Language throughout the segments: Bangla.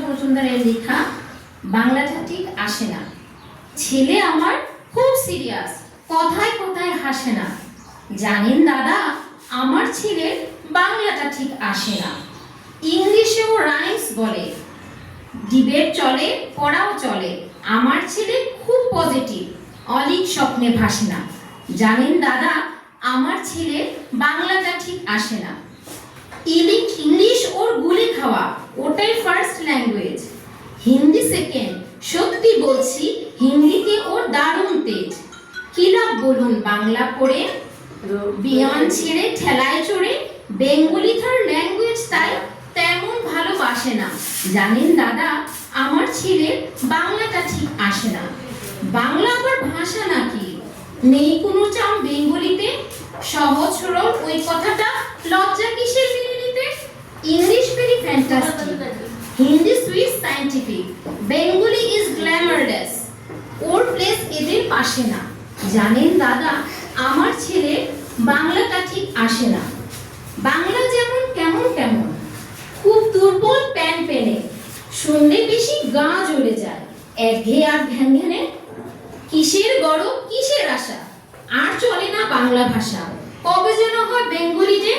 মজুমদারের লেখা বাংলাটা ঠিক আসে না। ছেলে আমার খুব সিরিয়াস, কথায় কথায় হাসে না। জানেন দাদা, আমার ছেলের বাংলাটা ঠিক আসে না। ইংলিশেও রাইমস বলে, ডিবেট চলে, পড়াও চলে। আমার ছেলে খুব পজিটিভ, অলিক স্বপ্নে ভাসে না। জানেন দাদা, আমার ছেলে বাংলাটা ঠিক আসে না। ইংলিশ ওর গুলি খাওয়া, ওটাই ফার্স্ট ল্যাঙ্গুয়েজ। হিন্দি সেকেন্ড, সত্যি বলছি হিন্দিতে ওর দারুণ তেজ। কি লাভ বলুন বাংলা পড়ে, বিমান ছেড়ে ঠেলায় চড়ে। বেঙ্গলি থার ল্যাঙ্গুয়েজ তাই তেমন ভালোবাসে না। জানেন দাদা, আমার ছেলে বাংলাটা ঠিক আসে না। বাংলা আবার ভাষা নাকি, নেই কোনো চাম বেঙ্গলিতে। সহজ সরল ওই কথাটা লজ্জা কিসের মেনে নিতে। English very fantastic, Hindi Swiss scientific, Bengali is glamourless. Or place এদের পাশে না। জানেন দাদা, আমার ছেলে বাংলাটা ঠিক আসে না। বাংলা যেমন কেমন কেমন, খুব দুর্বল প্যান পেনে। শুনলে বেশি গা জ্বলে যায়, একঘেয়ে আর ঘ্যান ঘ্যানে। কিসের গরব কিসের আশা, আর চলে না বাংলা ভাষা। কবে যেন হয় বেঙ্গলি ডে,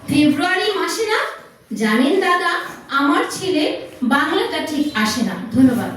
ফেব্রুয়ারি মাসে না। জানেন দাদা, আমার ছেলে বাংলাটা ঠিক আসে না। ধন্যবাদ।